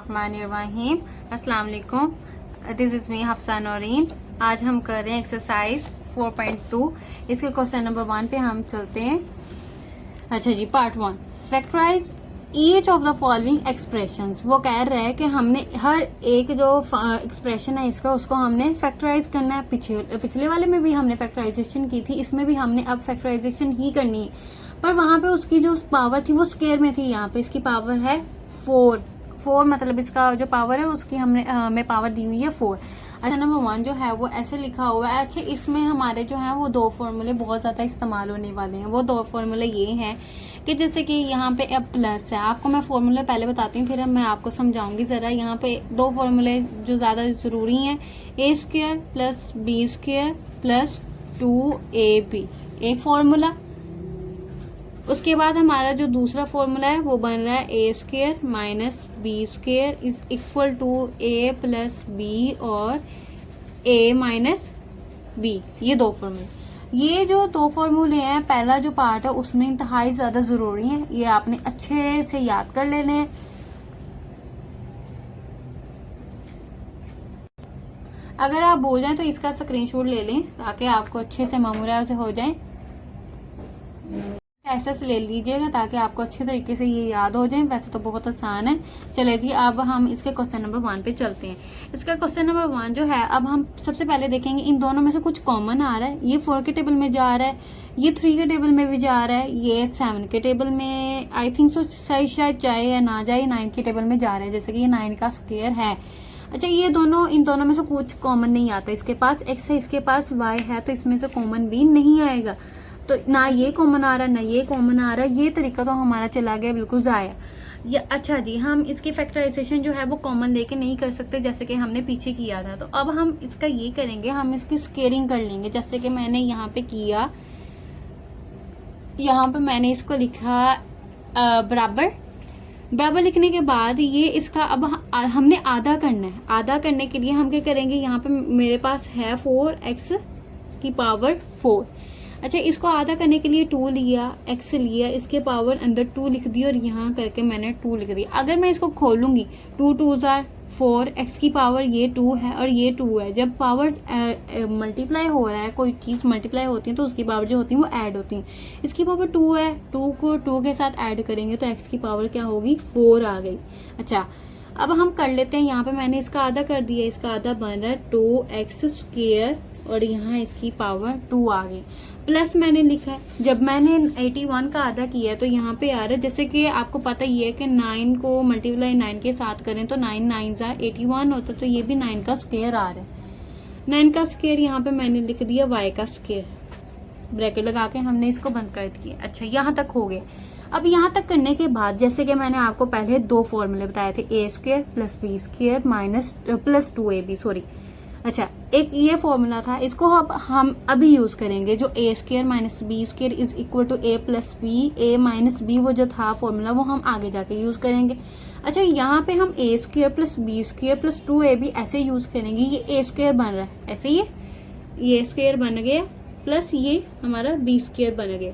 बिस्मिल्लाहिर्रहमानिर्रहीम। अस्सलाम वालेकुम। This is me Hafsa Naureen. आज हम कर रहे हैं एक्सरसाइज 4.2। इसके क्वेश्चन नंबर 1 पे हम चलते हैं। अच्छा जी, part 1, factorise each of the following expressions. वो कह रहा है कि हमने हर एक जो एक्सप्रेशन है इसका उसको हमने फैक्टराइज करना है। पिछले वाले में भी हमने फैक्टराइजेशन की थी, इसमें भी हमने अब फैक्टराइजेशन ही करनी है, पर वहां पे उसकी जो पावर थी वो स्क्वायर में थी। यहाँ पे इसकी पावर है 4 मतलब इसका जो पावर है उसकी हमें पावर दी हुई है 4। अच्छा, नंबर 1 जो है वो ऐसे लिखा हुआ है। अच्छा, इसमें हमारे जो है वो दो फॉर्मूले बहुत ज़्यादा इस्तेमाल होने वाले हैं। वो दो फॉर्मूले ये हैं कि जैसे कि यहाँ पे अब प्लस है, आपको मैं फॉर्मूला पहले बताती हूँ, फिर मैं आपको समझाऊंगी ज़रा। यहाँ पे दो फॉर्मूले जो ज़्यादा ज़रूरी हैं, a² plus b² plus 2ab, एक फार्मूला। उसके बाद हमारा जो दूसरा फॉर्मूला है वो बन रहा है a² minus b² is equal to a plus B और a माइनस बी। ये दो फॉर्मूले, ये जो दो फॉर्मूले हैं, पहला जो पार्ट है उसमें इंतहाई ज्यादा जरूरी है, ये आपने अच्छे से याद कर लेने हैं। अगर आप भूल जाएं तो इसका स्क्रीनशॉट ले लें ताकि आपको अच्छे से मामूला से हो जाए। ऐसे से ले लीजिएगा ताकि आपको अच्छे तरीके से ये याद हो जाए। वैसे तो बहुत आसान है। चले जी, अब हम इसके क्वेश्चन नंबर 1 पे चलते हैं। इसका क्वेश्चन नंबर 1 जो है, अब हम सबसे पहले देखेंगे इन दोनों में से कुछ कॉमन आ रहा है। ये 4 के टेबल में जा रहा है, ये 3 के टेबल में भी जा रहा है, ये 7 के टेबल में आई थिंक सो सही शायद जाए या ना जाए, 9 के टेबल में जा रहा है, जैसे कि ये 9 का स्क्वायर है। अच्छा, ये दोनों इन दोनों में से कुछ कॉमन नहीं आता। इसके पास x है, इसके पास y है, तो इसमें से कॉमन भी नहीं आएगा। तो ना ये कॉमन आ रहा है ना ये कॉमन आ रहा है। ये तरीका तो हमारा चला गया बिल्कुल जाया। ये अच्छा जी, हम इसकी फैक्टराइजेशन जो है वो कॉमन लेके नहीं कर सकते जैसे कि हमने पीछे किया था। तो अब हम इसका ये करेंगे, हम इसकी स्केयरिंग कर लेंगे, जैसे कि मैंने यहाँ पे किया। यहाँ पे मैंने इसको लिखा बराबर। बराबर लिखने के बाद ये इसका अब हमने आधा करना है। आधा करने के लिए हम क्या करेंगे, यहाँ पे मेरे पास है 4x की पावर 4। अच्छा, इसको आधा करने के लिए 2 लिया, x लिया, इसके पावर अंदर 2 लिख दी और यहाँ करके मैंने 2 लिख दिया। अगर मैं इसको खोलूंगी 2 2 आर 4, x की पावर ये 2 है और ये 2 है। जब पावर्स मल्टीप्लाई हो रहा है, कोई चीज़ मल्टीप्लाई होती है तो उसकी पावर जो होती है वो ऐड होती है। इसकी पावर 2 है, 2 को 2 के साथ ऐड करेंगे तो x की पावर क्या होगी, 4 आ गई। अच्छा, अब हम कर लेते हैं। यहाँ पे मैंने इसका आधा कर दिया, इसका आधा बन रहा है 2x² और यहाँ इसकी पावर 2 आ गई। प्लस मैंने लिखा है, जब मैंने 81 का आधा किया है तो यहाँ पे आ रहा है, जैसे कि आपको पता ही है कि 9 को मल्टीप्लाई 9 के साथ करें तो 9 9 81 होता, तो ये भी 9 का स्क्वायर आ रहा है। 9 का स्क्वायर यहाँ पे मैंने लिख दिया y का स्क्वायर, ब्रैकेट लगा के हमने इसको बंद कर दिया। अच्छा, यहाँ तक हो गया। अब यहाँ तक करने के बाद, जैसे कि मैंने आपको पहले दो फॉर्मूले बताए थे, a² plus b² minus plus 2ab, sorry. अच्छा, एक ये फॉर्मूला था, इसको हम अभी यूज करेंगे, जो a² minus b² is equal to a plus B, a minus B, वो जो था फॉर्मूला वो हम आगे जाके यूज करेंगे। अच्छा, यहाँ पे हम a² plus b² plus 2ab ऐसे यूज करेंगे। ये a² बन रहा है, ऐसे ये a² बन गया, प्लस ये हमारा b² बन गया,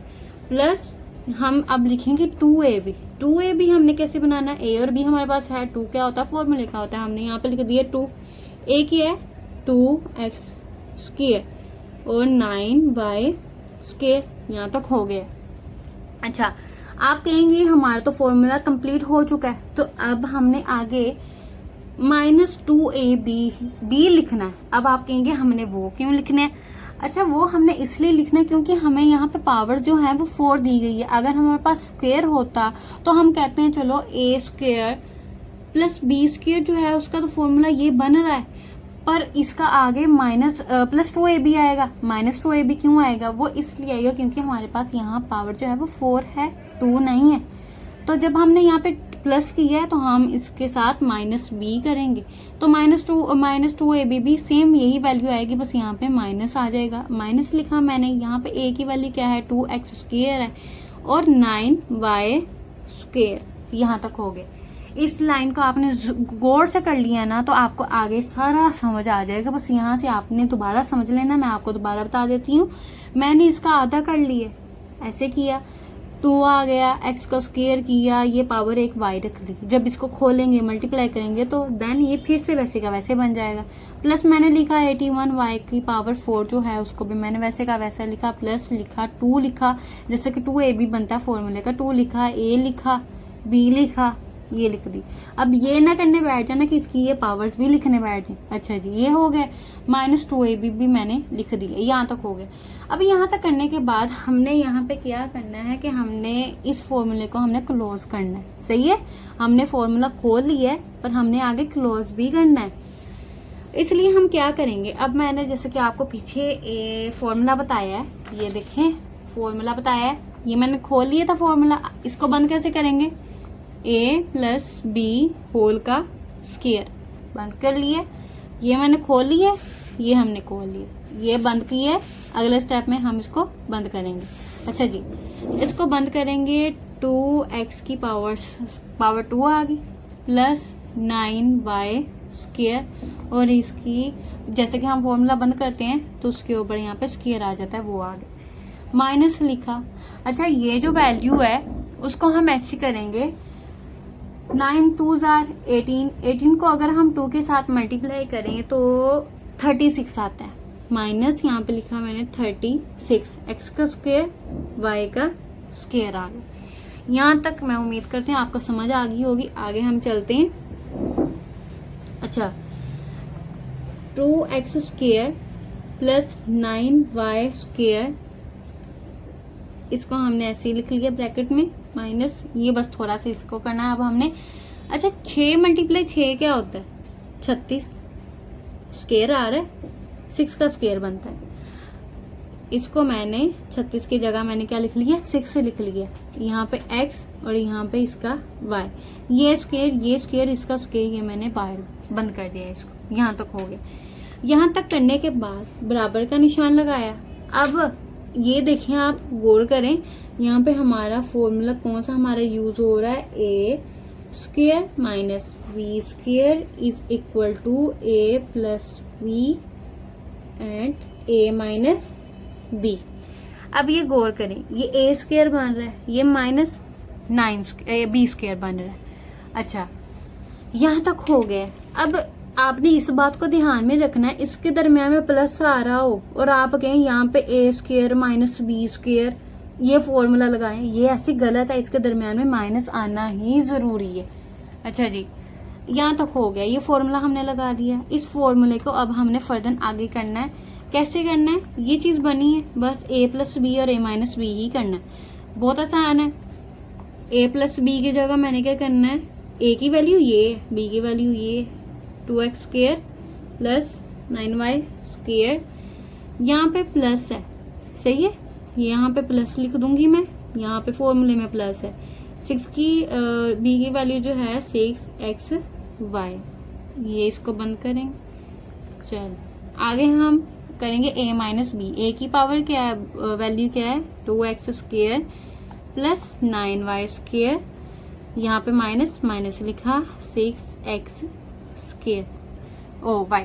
प्लस हम अब लिखेंगे 2ab। 2ab हमने कैसे बनाना है, a और b हमारे पास है, 2 क्या होता है फॉर्मूला लिखा होता है, हमने यहाँ पे लिख दिया 2। a क्या है 2x² और 9y², यहाँ तक हो गया। अच्छा, आप कहेंगे हमारा तो फॉर्मूला कंप्लीट हो चुका है, तो अब हमने आगे -2ab लिखना है। अब आप कहेंगे हमने वो क्यों लिखना है। अच्छा, वो हमने इसलिए लिखना है क्योंकि हमें यहाँ पे पावर जो है वो 4 दी गई है। अगर हमारे पास स्क्वायर होता तो हम कहते हैं चलो a² प्लस b² जो है उसका तो फॉर्मूला ये बन रहा है, पर इसका आगे प्लस 2ab आएगा। -2ab क्यों आएगा, वो इसलिए आएगा क्योंकि हमारे पास यहाँ पावर जो है वो 4 है, 2 नहीं है। तो जब हमने यहाँ पे प्लस किया है तो हम इसके साथ -b करेंगे, तो -2ab भी सेम यही वैल्यू आएगी, बस यहाँ पे माइनस आ जाएगा। माइनस लिखा मैंने, यहाँ पे a की वैल्यू क्या है 2x² है और 9y², यहाँ तक हो गए। इस लाइन को आपने गौर से कर लिया ना तो आपको आगे सारा समझ आ जाएगा। बस यहाँ से आपने दोबारा समझ लेना, मैं आपको दोबारा बता देती हूँ। मैंने इसका आधा कर लिया, ऐसे किया, 2 आ गया, x का स्क्वायर किया, ये पावर एक y रख ली। जब इसको खोलेंगे मल्टीप्लाई करेंगे तो देन ये फिर से वैसे का वैसे बन जाएगा। प्लस मैंने लिखा 81 y की पावर 4 जो है उसको भी मैंने वैसे का वैसा लिखा, प्लस लिखा 2 लिखा, जैसे कि 2ab बनता है फॉर्मूले का, 2 लिखा, a लिखा, b लिखा, ये लिख दी। अब ये ना करने बैठ जाना कि इसकी ये पावर्स भी लिखने बैठ जाए। अच्छा जी, ये हो गए, -2ab भी मैंने लिख दिया, यहाँ तक हो गया। अब यहाँ तक करने के बाद हमने यहाँ पे क्या करना है कि हमने इस फॉर्मूले को हमने क्लोज करना है। सही है, हमने फॉर्मूला खोल लिया है पर हमने आगे क्लोज भी करना है। इसलिए हम क्या करेंगे, अब मैंने जैसे कि आपको पीछे फॉर्मूला बताया है, ये देखें फॉर्मूला बताया है, ये मैंने खोल लिया था फॉर्मूला। इसको बंद कैसे करेंगे, a + b होल का स्क्वायर बंद कर लिए, ये मैंने खोल लिया, ये हमने खोल लिया, ये बंद किया। अगले स्टेप में हम इसको बंद करेंगे। अच्छा जी, इसको बंद करेंगे, 2x की पावर 2 आ गई, प्लस 9y स्क्वायर, और इसकी जैसे कि हम फॉर्मूला बंद करते हैं तो उसके ऊपर यहाँ पे स्क्वायर आ जाता है, वो आ गया, माइनस लिखा। अच्छा, ये जो वैल्यू है उसको हम ऐसे करेंगे, 9 2s are 18 को अगर हम 2 के साथ मल्टीप्लाई करें तो 36 आता है, माइनस यहाँ पे लिखा मैंने 36, x का स्क्वायर y का स्क्वायर आ गया। यहाँ तक मैं उम्मीद करती हूँ आपको समझ आ गई होगी। आगे हम चलते हैं। अच्छा, 2x square plus 9y square, इसको हमने ऐसे ही लिख लिया ब्रैकेट में, माइनस, ये बस थोड़ा सा इसको करना है अब हमने। अच्छा, 6 × 6 क्या होता है, 36 स्क्वायर आ रहा है, 6 का स्क्वायर बनता है। इसको मैंने 36 की जगह मैंने क्या लिख लिया, 6 लिख लिया, यहाँ पे x और यहाँ पे इसका y, ये स्क्वायर इसका स्क्वायर, ये मैंने बाहर बंद कर दिया इसको। यहाँ तक हो गया। यहाँ तक करने के बाद बराबर का निशान लगाया। अब ये देखें, आप गौर करें, यहाँ पे हमारा फॉर्मूला कौन सा हमारा यूज हो रहा है, a square minus b square is equal to a plus b and a minus b। अब ये गौर करें, ये a स्क्वायर बन रहा है, ये माइनस 9 b स्क्वायर बन रहा है। अच्छा, यहाँ तक हो गया। अब आपने इस बात को ध्यान में रखना है, इसके दरम्यान में प्लस आ रहा हो और आप कहें यहाँ पे a square minus b square, ये फॉर्मूला लगाएं, ये ऐसी गलत है, इसके दरम्यान में माइनस आना ही जरूरी है। अच्छा जी, यहाँ तक हो गया, ये फॉर्मूला हमने लगा दिया। इस फॉर्मूले को अब हमने फर्दर आगे करना है। कैसे करना है, ये चीज़ बनी है, बस a + b और a - b ही करना है, बहुत आसान है। a + b की जगह मैंने क्या करना है, a की वैल्यू ये, b की वैल्यू ये, 2x square plus 9y square, यहाँ पे प्लस है, सही है, यहाँ पे प्लस लिख दूंगी मैं, यहाँ पे फॉर्मूले में प्लस है। 6 की b की वैल्यू जो है 6xy, ये इसको बंद करेंगे। चल आगे हम करेंगे a - b, a की पावर क्या है, वैल्यू क्या है, 2x square plus 9y square, यहाँ पे माइनस लिखा 6x स्क्वायर ओ वाई।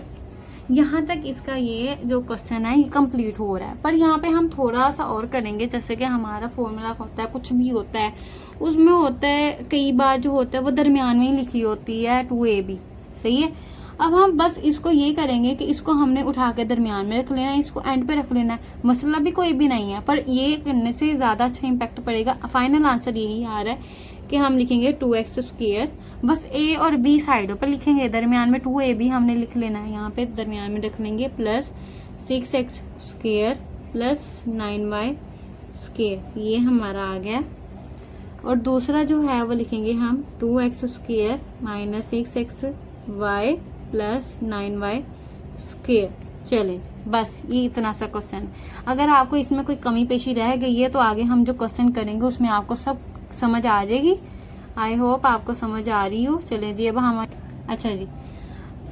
यहाँ तक इसका ये जो क्वेश्चन है ये कंप्लीट हो रहा है, पर यहाँ पे हम थोड़ा सा और करेंगे। जैसे कि हमारा फॉर्मूला होता है, कुछ भी होता है उसमें होता है, कई बार जो होता है वो दरमियान में ही लिखी होती है 2ab, सही है। अब हम बस इसको ये करेंगे कि इसको हमने उठा के दरमियान में रख लेना है, इसको एंड पे रख लेना है, मसला भी कोई भी नहीं है, पर ये करने से ज़्यादा अच्छा इम्पैक्ट पड़ेगा। फाइनल आंसर यही आ रहा है कि हम लिखेंगे 2x स्क्वायर, बस a और b साइडों पर लिखेंगे, दरमियान में 2ab हमने लिख लेना है, यहाँ पे दरमियान में रख लेंगे, plus 6x square plus 9y square, ये हमारा आ गया। और दूसरा जो है वो लिखेंगे हम 2x square minus 6xy plus 9y square. चलें, बस ये इतना सा क्वेश्चन। अगर आपको इसमें कोई कमी पेशी रह गई है तो आगे हम जो क्वेश्चन करेंगे उसमें आपको सब समझ आ जाएगी। आई होप आपको समझ आ रही हो। चले जी, अब हम अच्छा जी,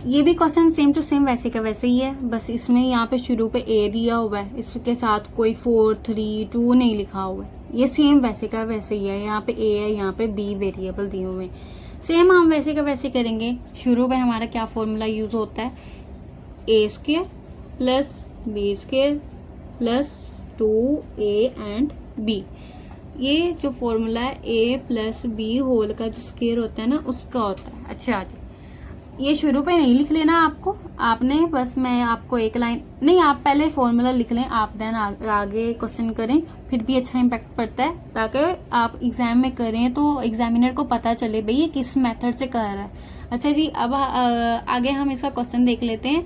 ये भी क्वेश्चन सेम टू सेम वैसे का वैसे ही है, बस इसमें यहाँ पे शुरू पे a दिया हुआ है, इसके साथ कोई 4 3 2 नहीं लिखा हुआ है, ये सेम वैसे का वैसे ही है। यहाँ पे a है, यहाँ पे b वेरिएबल दिए हुए हैं, सेम हम वैसे का वैसे करेंगे। शुरू में हमारा क्या फॉर्मूला यूज होता है, a square plus b square plus 2a and b। ये जो फॉर्मूला है a प्लस बी होल का जो स्क्वायर होता है ना उसका होता है। अच्छा जी, ये शुरू पे नहीं लिख लेना आपको, आपने बस मैं आपको एक लाइन नहीं, आप पहले फॉर्मूला लिख लें, आप देन आगे क्वेश्चन करें, फिर भी अच्छा इम्पैक्ट पड़ता है, ताकि आप एग्जाम में करें तो एग्जामिनर को पता चले भाई ये किस मेथड से कर रहा है। अच्छा जी, अब आगे हम इसका क्वेश्चन देख लेते हैं।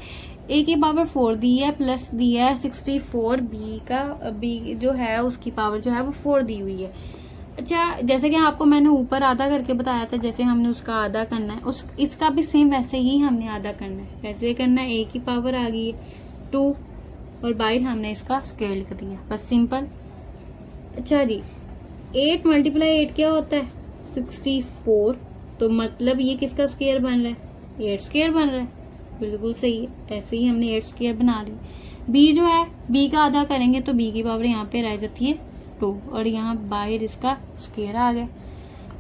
a की पावर 4 दी है प्लस दिया है 64, बी जो है उसकी पावर जो है वो 4 दी हुई है। अच्छा, जैसे कि आपको मैंने ऊपर आधा करके बताया था, जैसे हमने उसका आधा करना है, इसका भी सेम वैसे ही हमने आधा करना है। कैसे करना है, a की पावर आ गई है 2 और बाहर हमने इसका स्क्वायर लिख दिया, बस सिंपल। अच्छा जी, 8 मल्टीप्लाई 8 क्या होता है 64, तो मतलब ये किसका स्क्वायर बन रहा है 8 स्क्वायर बन रहा है, बिल्कुल सही है। ऐसे ही हमने 8 स्क्वायर बना ली। b जो है b का आधा करेंगे तो b की पावर यहाँ पे रह जाती है 2 और यहाँ बाहर इसका स्क्वायर आ गया।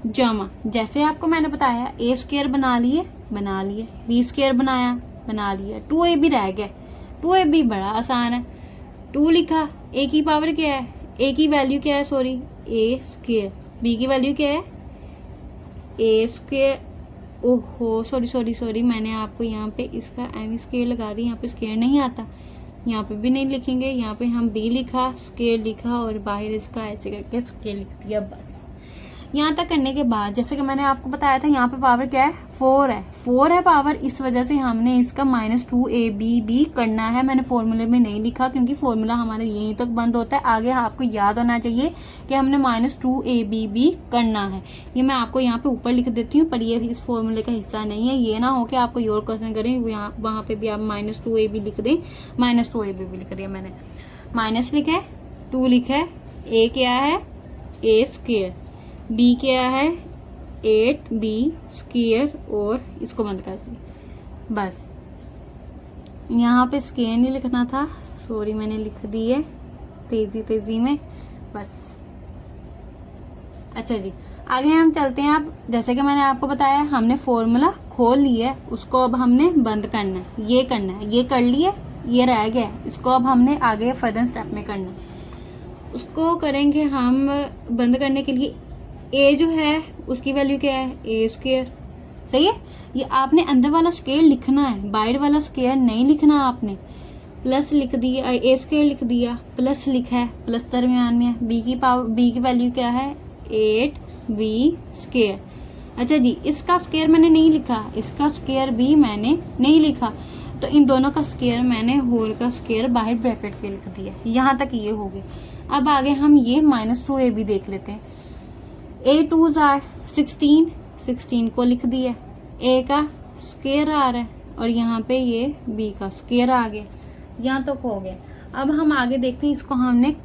जमा, जैसे आपको मैंने बताया a स्क्वायर बना लिए b स्क्वायर बना लिया 2ab रह गया। 2ab बड़ा आसान है, 2 लिखा, a की पावर क्या है, a की वैल्यू क्या है, सॉरी a स्क्वायर, b की वैल्यू क्या है a स्क्वायर, ओहो सॉरी मैंने आपको यहाँ पे इसका एम स्क्वायर लगा दी, यहाँ पे स्क्वायर नहीं आता, यहाँ पे भी नहीं लिखेंगे, यहाँ पे हम b लिखा, स्क्वायर लिखा और बाहर इसका ऐसे करके स्क्वायर लिख दिया। बस यहाँ तक करने के बाद जैसे कि मैंने आपको बताया था यहाँ पे पावर क्या है 4 है पावर, इस वजह से हमने इसका -2ab भी करना है। मैंने फॉर्मूले में नहीं लिखा क्योंकि फॉर्मूला हमारा यहीं तक बंद होता है, आगे आपको याद होना चाहिए कि हमने -2ab भी करना है। ये मैं आपको यहाँ पे ऊपर लिख देती हूँ, पर ये भी इस फॉर्मूले का हिस्सा नहीं है, ये ना हो कि आपको योर क्वेश्चन करें वहाँ पे भी आप -2ab लिख दें। -2ab भी लिख दिया मैंने, माइनस लिखा है 2 लिखा है, a क्या है a स्क्वायर, b क्या है 8b स्क्वायर और इसको बंद कर दिया। बस यहाँ पे स्क्वायर नहीं लिखना था, सॉरी मैंने लिख दी है तेजी में, बस। अच्छा जी, आगे हम चलते हैं। अब जैसे कि मैंने आपको बताया हमने फॉर्मूला खोल लिया है, उसको अब हमने बंद करना है, ये करना है, ये कर लिए, ये रह गया, इसको अब हमने आगे फर्दर स्टेप में करना है। उसको करेंगे हम बंद करने के लिए। a जो है उसकी वैल्यू क्या है a स्क्वायर, सही है। ये आपने अंदर वाला स्क्वायर लिखना है, बाहर वाला स्क्वायर नहीं लिखना आपने। प्लस लिख दिया, a स्क्वायर लिख दिया, प्लस लिखा है, प्लस दरमियान में है। b की वैल्यू क्या है 8b स्क्वायर। अच्छा जी, इसका स्क्वायर मैंने नहीं लिखा, इसका स्क्वायर भी मैंने नहीं लिखा, तो इन दोनों का स्क्वायर मैंने होल का स्क्वायर बाहर ब्रैकेट के लिख दिया। यहाँ तक ये हो गया। अब आगे हम ये -2ab देख लेते हैं। a 2s are 16 को लिख दिया, a का स्क्वायर आ रहा है और यहाँ पे ये b का स्क्वायर आ गया, यहाँ तक हो गया। अब हम आगे देखते हैं, इसको हमने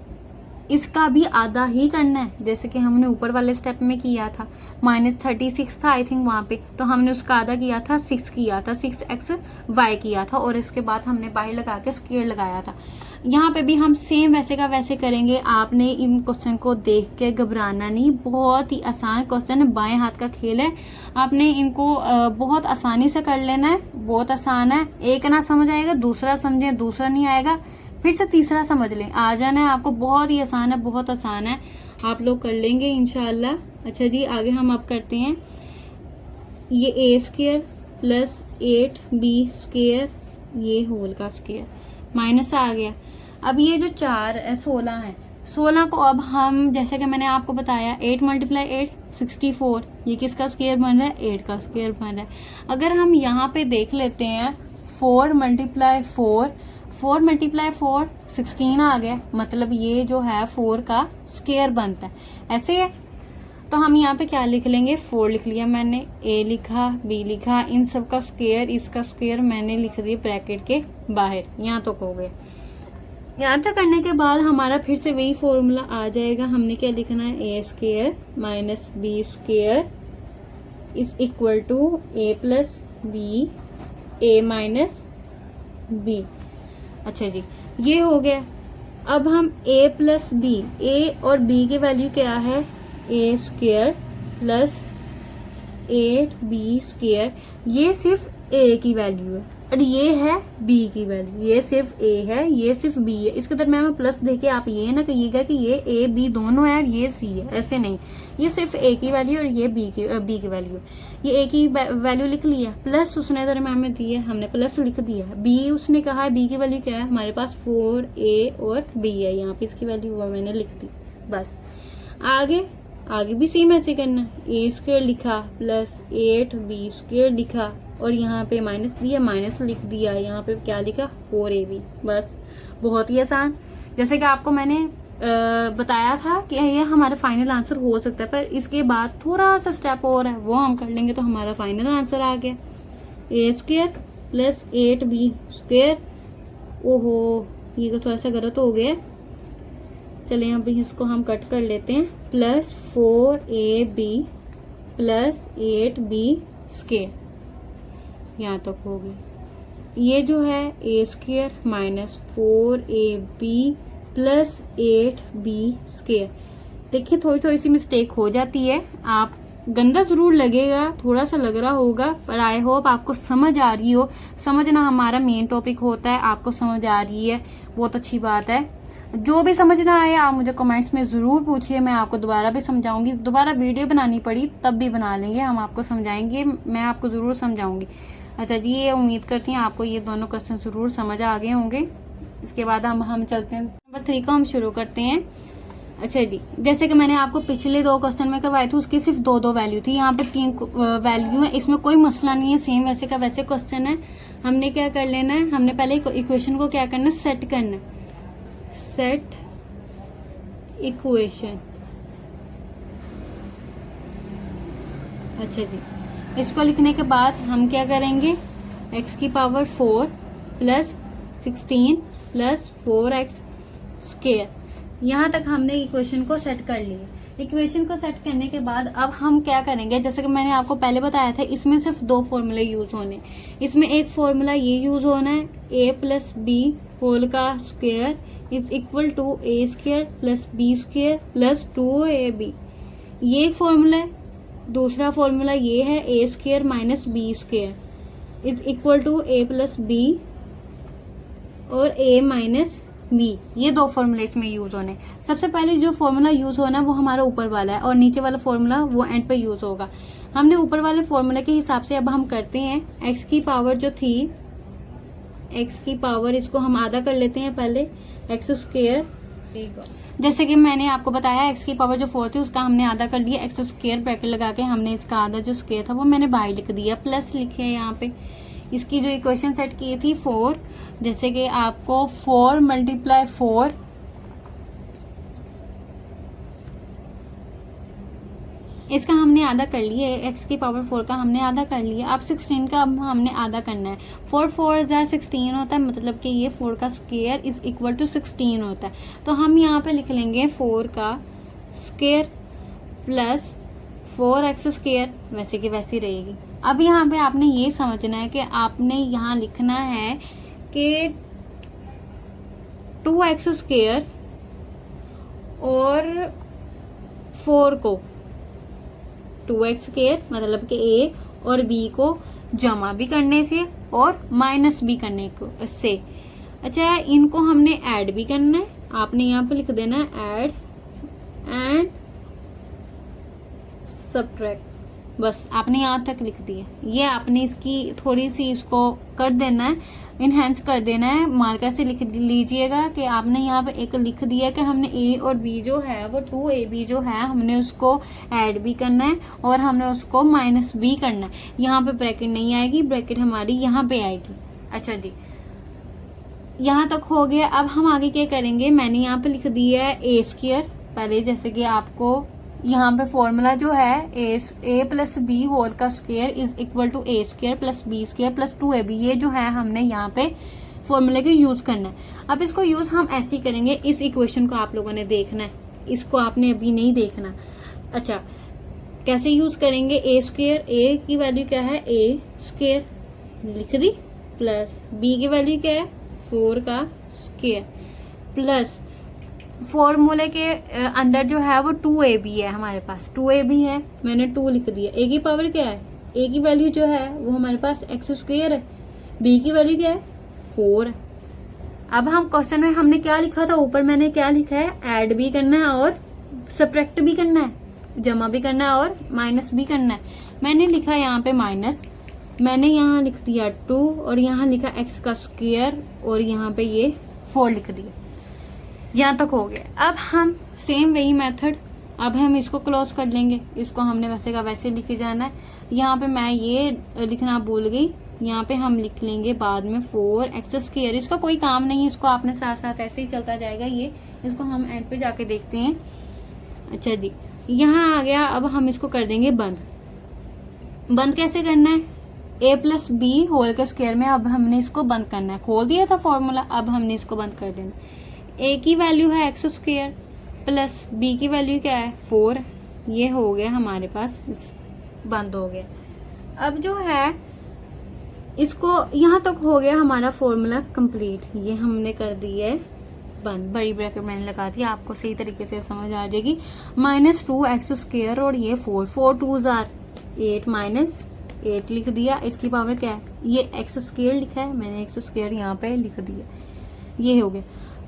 इसका भी आधा ही करना है, जैसे कि हमने ऊपर वाले स्टेप में किया था। -36 था आई थिंक वहाँ पे, तो हमने उसका आधा किया था 6xy किया था और इसके बाद हमने बाहर लगा के स्क्वायर लगाया था। यहाँ पे भी हम सेम वैसे का वैसे करेंगे। आपने इन क्वेश्चन को देख के घबराना नहीं, बहुत ही आसान क्वेश्चन, बाएं हाथ का खेल है, आपने इनको बहुत आसानी से कर लेना है, बहुत आसान है। एक ना समझ आएगा दूसरा समझे, दूसरा नहीं आएगा फिर से तीसरा समझ लें, आ जाना है आपको। बहुत ही आसान है, बहुत आसान है, आप लोग कर लेंगे इंशाल्लाह। अच्छा जी, आगे हम अब करते हैं। ये a square plus 8b square, ये होल का स्क्वायर, माइनस आ गया। अब ये जो 4 है 16 है, 16 को अब हम जैसे कि मैंने आपको बताया 8 × 8 64, ये किसका स्क्वायर बन रहा है 8 का स्क्वायर बन रहा है। अगर हम यहाँ पे देख लेते हैं 4 × 4 16 आ गया, मतलब ये जो है 4 का स्क्वायर बनता है, ऐसे है। तो हम यहाँ पे क्या लिख लेंगे 4 लिख लिया मैंने, a लिखा, b लिखा, इन सब का स्क्वायर, इसका स्क्वायर मैंने लिख दिया ब्रैकेट के बाहर, यहाँ तक हो गया। यहाँ तक करने के बाद हमारा फिर से वही फॉर्मूला आ जाएगा। हमने क्या लिखना है a square minus b square is equal to a plus b, a minus b। अच्छा जी, ये हो गया। अब हम a प्लस b, a और b की वैल्यू क्या है a square plus 8b square, ये सिर्फ a की वैल्यू है, और ये है b की वैल्यू, ये सिर्फ a है, ये सिर्फ b है। इसके दरम्यान में प्लस देके आप ये ना कहिएगा कि ये a b दोनों है और ये c है, ऐसे नहीं। ये सिर्फ a की वैल्यू और ये b की वैल्यू। ये a की वैल्यू लिख लिया, प्लस उसने दरम्यान में दी है, हमने प्लस लिख दिया। b उसने कहा है, b की वैल्यू क्या है हमारे पास 4a और b है, यहाँ पे इसकी वैल्यू वो मैंने लिख दी। बस आगे भी सेम ऐसे करना, a स्क्वायर लिखा प्लस 8b स्क्वायर लिखा और यहाँ पे माइनस दिया, माइनस लिख दिया, यहाँ पे क्या लिखा 4ab। बस बहुत ही आसान। जैसे कि आपको मैंने बताया था कि ये हमारा फाइनल आंसर हो सकता है, पर इसके बाद थोड़ा सा स्टेप और है, वो हम कर लेंगे तो हमारा फाइनल आंसर आ गया a square plus 8b square. ओहो, ये तो थोड़ा सा गलत हो गया, चले यहाँ पे इसको हम कट कर लेते हैं। Plus 4ab plus 8b square, यहाँ तक हो गई। ये जो है a square minus 4ab plus 8b square. देखिए थोड़ी सी मिस्टेक हो जाती है, आप गंदा जरूर लगेगा, थोड़ा सा लग रहा होगा, पर आई होप आपको समझ आ रही हो। समझना हमारा मेन टॉपिक होता है, आपको समझ आ रही है, बहुत अच्छी बात है। जो भी समझ ना आए आप मुझे कमेंट्स में ज़रूर पूछिए, मैं आपको दोबारा भी समझाऊंगी। दोबारा वीडियो बनानी पड़ी तब भी बना लेंगे, हम आपको समझाएंगे, मैं आपको ज़रूर समझाऊंगी। अच्छा जी, ये उम्मीद करती हूँ आपको ये दोनों क्वेश्चन ज़रूर समझ आ गए होंगे। इसके बाद हम चलते हैं नंबर 3 को हम शुरू करते हैं। अच्छा जी, जैसे कि मैंने आपको पिछले 2 क्वेश्चन में करवाए थे, उसकी सिर्फ 2 वैल्यू थी, यहाँ पे 3 वैल्यू है, इसमें कोई मसला नहीं है, सेम वैसे का वैसे क्वेश्चन है। हमने क्या कर लेना है, हमने पहले इक्वेशन को क्या करना है, सेट करना है, सेट इक्वेशन। अच्छा जी, इसको लिखने के बाद हम क्या करेंगे, x की power 4 plus 16 plus 4x square. यहाँ तक हमने इक्वेशन को सेट कर लिया। इक्वेशन को सेट करने के बाद अब हम क्या करेंगे, जैसे कि मैंने आपको पहले बताया था, इसमें सिर्फ 2 फॉर्मूले यूज होने। इसमें एक फॉर्मूला ये यूज होना है, a प्लस बी होल का square is equal to a square plus b square plus 2ab, ये एक फॉर्मूला है। दूसरा फॉर्मूला ये है a square minus b square is equal to a plus B और a माइनस b, ये 2 फॉर्मूले इसमें यूज होने। सबसे पहले जो फॉर्मूला यूज होना है वो हमारा ऊपर वाला है और नीचे वाला फॉर्मूला वो एंड पे यूज होगा। हमने ऊपर वाले फॉर्मूले के हिसाब से अब हम करते हैं, x की पावर जो थी, x की पावर इसको हम आधा कर लेते हैं पहले, x स्क्वायर, जैसे कि मैंने आपको बताया x की पावर जो 4 थी उसका हमने आधा कर दिया, x स्क्वायर ब्रैकेट लगा के हमने इसका आधा जो स्क्वायर था वो मैंने बाहर लिख दिया, प्लस लिखे यहाँ पे। इसकी जो इक्वेशन सेट की थी 4, जैसे कि आपको 4 मल्टीप्लाई 4 इसका हमने आधा कर लिया, x की पावर 4 का हमने आधा कर लिया। अब 16 का अब हमने आधा करना है। 4 4 16 होता है, मतलब कि ये 4 का स्क्वायर इज इक्वल टू 16 होता है। तो हम यहाँ पे लिख लेंगे 4 का स्क्वायर प्लस 4x स्क्वायर, वैसे की वैसी रहेगी। अब यहाँ पे आपने ये समझना है कि आपने यहाँ लिखना है कि 2x स्क्वायर और 4 को 2x स्क्वायर मतलब कि a और b को जमा भी करने से और माइनस भी करने को से। अच्छा, इनको हमने ऐड भी करना है, आपने यहाँ पे लिख देना है ऐड एंड सब्ट्रैक्ट, बस आपने यहाँ तक लिख दिया। ये आपने इसकी थोड़ी सी इसको कर देना है, इनहेंस कर देना है, मार्कर से लिख लीजिएगा कि आपने यहाँ पे एक लिख दिया कि हमने a और b जो है वो 2ab जो है हमने उसको ऐड भी करना है और हमने उसको माइनस भी करना है। यहाँ पे ब्रैकेट नहीं आएगी, ब्रैकेट हमारी यहाँ पे आएगी। अच्छा जी, यहाँ तक हो गया। अब हम आगे क्या करेंगे, मैंने यहाँ पे लिख दिया है a स्क्वायर पहले, जैसे कि आपको यहाँ पे फॉर्मूला जो है a प्लस बी होल का square is equal to a square plus b square plus 2ab, ये जो है हमने यहाँ पे फॉर्मूले को यूज करना है। अब इसको यूज हम ऐसे ही करेंगे, इस इक्वेशन को आप लोगों ने देखना है, इसको आपने अभी नहीं देखना। अच्छा, कैसे यूज करेंगे, a स्क्वायर, a की वैल्यू क्या है a स्क्वायर लिख दी, प्लस b की वैल्यू क्या है 4 का स्क्वायर, प्लस फॉर्मूले के अंदर जो है वो 2ab है, हमारे पास 2ab है, मैंने 2 लिख दिया। a की पावर क्या है, a की वैल्यू जो है वो हमारे पास x स्क्वायर है, बी की वैल्यू क्या है 4 है। अब हम क्वेश्चन में हमने क्या लिखा था, ऊपर मैंने क्या लिखा है, ऐड भी करना है और सब्ट्रैक्ट भी करना है, जमा भी करना है और माइनस भी करना है। मैंने लिखा यहाँ पे माइनस, मैंने यहाँ लिख दिया 2 और यहाँ लिखा x का स्क्वायर और यहाँ पे ये 4 लिख दिया। यहाँ तक हो गया। अब हम सेम वही मेथड, अब हम इसको क्लोज कर लेंगे, इसको हमने वैसे का वैसे लिखे जाना है। यहाँ पे मैं ये लिखना भूल गई, यहाँ पे हम लिख लेंगे बाद में 4x स्क्वायर। इसका कोई काम नहीं है, इसको आपने साथ साथ ऐसे ही चलता जाएगा ये, इसको हम एंड पे जाके देखते हैं। अच्छा जी, यहाँ आ गया। अब हम इसको कर देंगे बंद। बंद कैसे करना है, a प्लस बी होल के स्क्वायर में अब हमने इसको बंद करना है। खोल दिया था फॉर्मूला, अब हमने इसको बंद कर देना। a की वैल्यू है x स्क्वायर प्लस b की वैल्यू क्या है 4, ये हो गया हमारे पास, बंद हो गया। अब जो है इसको यहाँ तक हो गया हमारा फॉर्मूला कंप्लीट, ये हमने कर दी है बंद। बड़ी ब्रैकेट मैंने लगा दी, आपको सही तरीके से समझ आ जाएगी। -2x स्क्वायर और ये 4 2s आर 8 -8 लिख दिया। इसकी पावर क्या है, ये x स्क्वायर लिखा है मैंने, x स्क्वायर यहाँ पे लिख दिया, ये हो गया।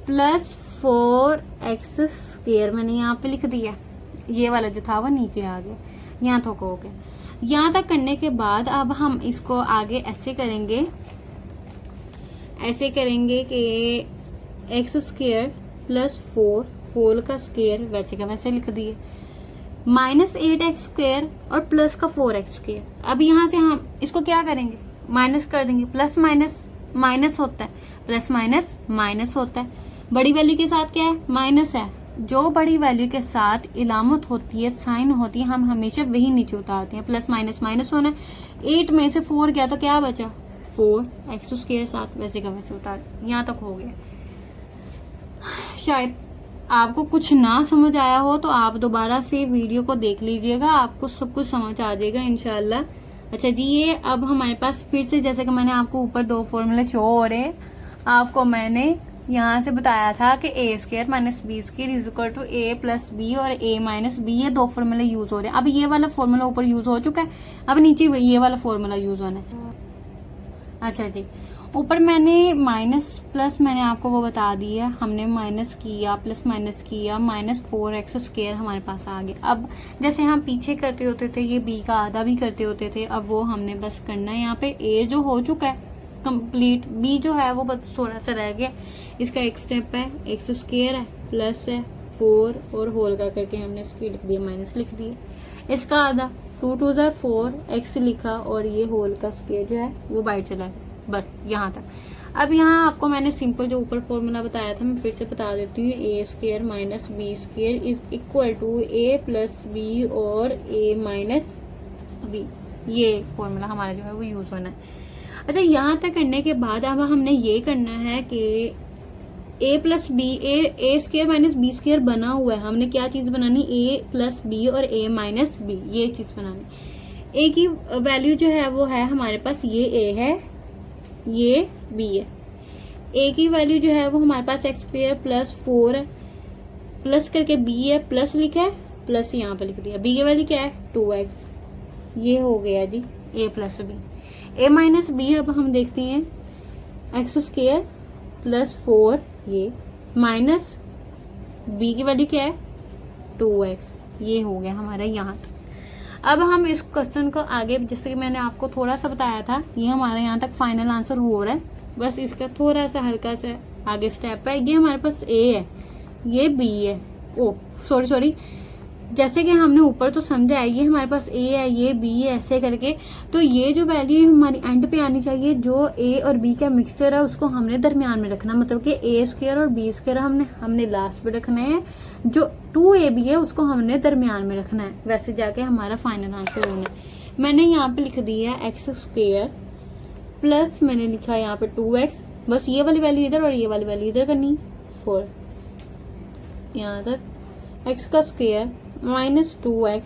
प्लस 4x स्क्वायर मैंने यहाँ पे लिख दिया, ये वाला जो था वो नीचे आ गया। यहाँ तक हो गया। यहाँ तक करने के बाद अब हम इसको आगे ऐसे करेंगे, ऐसे करेंगे कि x स्क्वायर प्लस 4 होल का स्क्वायर वैसे का वैसे लिख दिए, -8x स्क्वायर और प्लस का 4x स्क्वायर। अब यहाँ से हम इसको क्या करेंगे, माइनस कर देंगे। प्लस माइनस माइनस होता है, प्लस माइनस माइनस होता है। बड़ी वैल्यू के साथ क्या है, माइनस है। जो बड़ी वैल्यू के साथ इलामत होती है, साइन होती है, हम हमेशा वही नीचे उतारते हैं। प्लस माइनस माइनस होना है। 8 में से 4 गया तो क्या बचा 4x स्क्वायर साथ वैसे का वैसे उतार। यहाँ तक हो गया। शायद आपको कुछ ना समझ आया हो तो आप दोबारा से वीडियो को देख लीजिएगा, आपको सब कुछ समझ आ जाएगा इंशाल्लाह। अच्छा जी, ये अब हमारे पास फिर से, जैसे कि मैंने आपको ऊपर 2 फॉर्मूले शो हो रहे हैं, आपको मैंने यहाँ से बताया था कि a square minus B square is equal to a plus B और a माइनस बी, ये 2 फॉर्मूले यूज हो रहे हैं। अब ये वाला फॉर्मूला ऊपर यूज हो चुका है, अब नीचे ये वाला फॉर्मूला यूज होना है। अच्छा जी, ऊपर मैंने माइनस प्लस मैंने आपको वो बता दिया, हमने माइनस किया प्लस माइनस किया, -4x स्क्वायर हमारे पास आ गया। अब जैसे हम पीछे करते होते थे, ये b का आधा भी करते होते थे, अब वो हमने बस करना है। यहाँ पे a जो हो चुका है कंप्लीट, b जो है वो बस थोड़ा सा रह गया। इसका एक स्टेप है, x स्क्वायर है प्लस है 4 और होल का करके हमने इसकी लिख दिया, माइनस लिख दिया। इसका आधा 2 2s आर 4x लिखा और ये होल का स्क्वायर जो है वो बाहर चला है। बस यहाँ तक। अब यहाँ आपको मैंने सिंपल जो ऊपर फॉर्मूला बताया था मैं फिर से बता देती हूँ, a square minus B square is equal to a plus B और a माइनस बी, ये फॉर्मूला हमारा जो है वो यूज होना है। अच्छा, यहाँ तक करने के बाद अब हमने ये करना है कि a plus B, A square minus B square बना हुआ है, हमने क्या चीज बनानी, a प्लस बी और a माइनस बी, ये चीज बनानी। a की वैल्यू जो है वो है हमारे पास, ये a है ये b है। a की वैल्यू जो है वो हमारे पास x स्क्वायर प्लस 4 है, प्लस करके b है, प्लस लिखा है, प्लस यहाँ पे लिख दिया। b की वैल्यू क्या है 2x, ये हो गया जी a plus B. a minus B अब हम देखते हैं, x स्क्वायर प्लस 4 ये माइनस b की वैल्यू क्या है 2x, ये हो गया हमारा यहाँ तक। अब हम इस क्वेश्चन को आगे, जैसे कि मैंने आपको थोड़ा सा बताया था, ये हमारा यहाँ तक फाइनल आंसर हो रहा है। बस इसका थोड़ा सा हल्का सा आगे स्टेप है। ये हमारे पास a है, ये b है, ओ सॉरी, जैसे कि हमने ऊपर तो समझा है, ये हमारे पास a है, ये b है, ऐसे करके। तो ये जो वैल्यू हमारी एंड पे आनी चाहिए, जो a और b का मिक्सचर है उसको हमने दरमियान में रखना, मतलब कि a स्क्वायर और b स्क्वायर हमने लास्ट पे रखना है, जो 2ab है उसको हमने दरमियान में रखना है, वैसे जाके हमारा फाइनल आंसर होना है। मैंने यहाँ पे लिख दिया x स्क्वायर प्लस मैंने लिखा यहाँ पे 2x, बस ये वाली वैल्यू इधर और ये वाली वैल्यू इधर करनी 4, यहाँ तक x का स्क्वायर माइनस 2x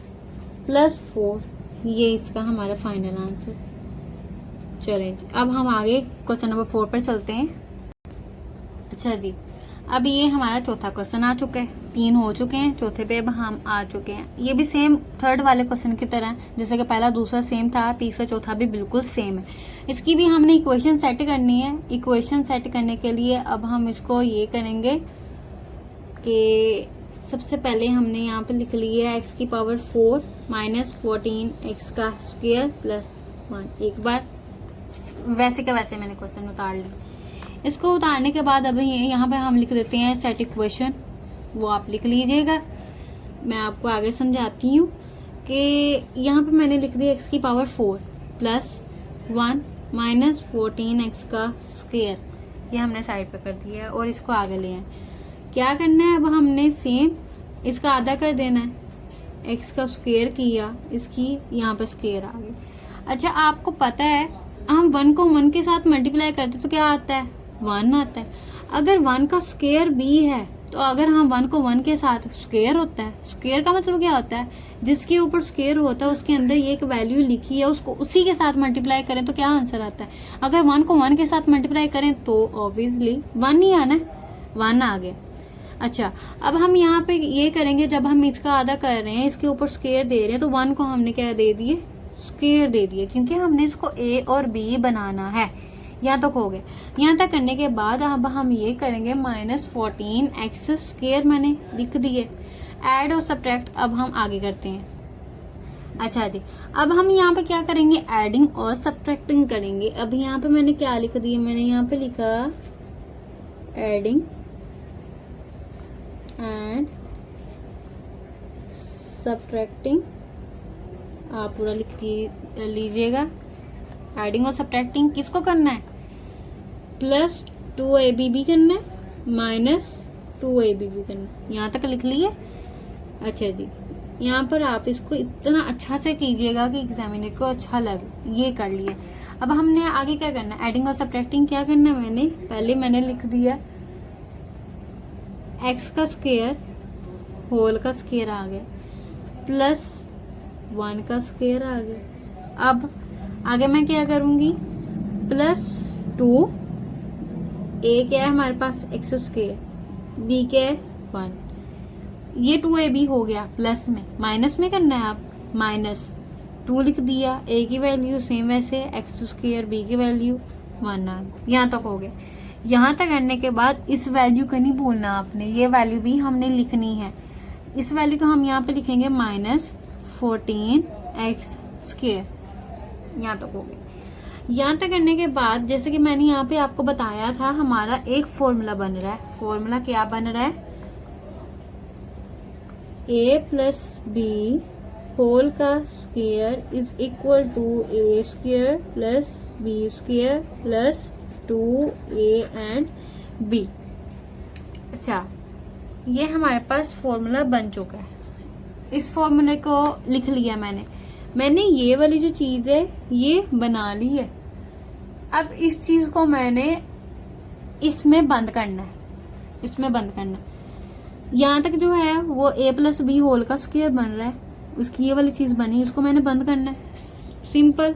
प्लस 4, ये इसका हमारा फाइनल आंसर। चलें जी, अब हम आगे क्वेश्चन नंबर 4 पर चलते हैं। अच्छा जी, अब ये हमारा चौथा क्वेश्चन आ चुका है, 3 हो चुके हैं, चौथे पे अब हम आ चुके हैं। ये भी सेम थर्ड वाले क्वेश्चन की तरह, जैसे कि पहला दूसरा सेम था, तीसरा चौथा भी बिल्कुल सेम है। इसकी भी हमने इक्वेशन सेट करनी है। इक्वेशन सेट करने के लिए अब हम इसको ये करेंगे कि सबसे पहले हमने यहाँ पे लिख लिया है x की पावर 4 माइनस 14 x का स्क्वायर प्लस 1। एक बार वैसे का वैसे मैंने क्वेश्चन उतार लिया। इसको उतारने के बाद अब यहाँ पे हम लिख देते हैं सेट इक्वेशन, वो आप लिख लीजिएगा। मैं आपको आगे समझाती हूँ कि यहाँ पे मैंने लिख दिया x की पावर 4 प्लस 1 माइनस 14 x का स्क्वायर, ये हमने साइड पे कर दिया है और इसको आगे ले आए। क्या करना है, अब हमने सेम इसका आधा कर देना है। x का स्क्वायर किया, इसकी यहाँ पे स्क्वायर आ गई। अच्छा, आपको पता है हम 1 को 1 के साथ मल्टीप्लाई करते तो क्या आता है, 1 आता है। अगर 1 का स्क्वायर b है तो अगर हम 1 को 1 के साथ स्क्वायर होता है, स्क्वायर का मतलब क्या होता है, जिसके ऊपर स्क्वायर होता है उसके अंदर ये एक वैल्यू लिखी है, उसको उसी के साथ मल्टीप्लाई करें तो क्या आंसर आता है। अगर 1 को 1 के साथ मल्टीप्लाई करें तो ऑब्वियसली 1 ही आना है, 1 आ गया। अच्छा, अब हम यहाँ पे ये करेंगे, जब हम इसका आधा कर रहे हैं, इसके ऊपर स्क्वायर दे रहे हैं, तो 1 को हमने क्या दे दिए, स्क्वायर दे दिए, क्योंकि हमने इसको a और b बनाना है। यहाँ तक हो गया। यहाँ तक करने के बाद अब हम ये करेंगे माइनस 14 एक्स स्क्वायर मैंने लिख दिए। ऐड और सब्ट्रैक्ट अब हम आगे करते हैं। अच्छा जी, अब हम यहाँ पे क्या करेंगे, एडिंग और सब्ट्रैक्टिंग करेंगे। अब यहाँ पे मैंने क्या लिख दिया, मैंने यहाँ पे लिखा एडिंग एंड सब्ट्रैक्टिंग, आप पूरा लिख लीजिएगा। एडिंग और सब्ट्रैक्टिंग किसको करना है, प्लस 2ab भी करना है, माइनस 2ab भी करना है। यहाँ तक लिख लिए। अच्छा जी, यहाँ पर आप इसको इतना अच्छा से कीजिएगा कि एग्जामिनर को अच्छा लगे। ये कर लिए। अब हमने आगे क्या करना है, एडिंग और सब्ट्रैक्टिंग क्या करना है, पहले मैंने लिख दिया x का स्क्वायर होल का स्क्वायर आ गया प्लस 1 का स्क्वायर आ गया। अब आगे मैं क्या करूंगी, प्लस 2, a क्या है हमारे पास x स्क्वायर, b क्या है 1, ये 2ab हो गया प्लस में, माइनस में करना है आप, माइनस 2 लिख दिया, a की वैल्यू सेम वैसे, x स्क्वायर b की वैल्यू 1 आ गई। यहाँ तक हो गया। यहाँ तक करने के बाद इस वैल्यू को नहीं भूलना आपने, ये वैल्यू भी हमने लिखनी है। इस वैल्यू को हम यहाँ पे लिखेंगे माइनस 14 x स्क्वायर। यहाँ तक हो गया। यहाँ तक करने के बाद जैसे कि मैंने यहाँ पे आपको बताया था, हमारा एक फॉर्मूला बन रहा है। फॉर्मूला क्या बन रहा है, a प्लस b होल का square is equal to a square plus b square plus 2a and b। अच्छा, ये हमारे पास फॉर्मूला बन चुका है। इस फॉर्मूले को लिख लिया मैंने ये वाली जो चीज़ है ये बना ली है। अब इस चीज़ को मैंने इसमें बंद करना है, इसमें बंद करना है। यहाँ तक जो है वो a प्लस बी होल का स्क्वायर बन रहा है, उसकी ये वाली चीज़ बनी, उसको मैंने बंद करना है। सिंपल,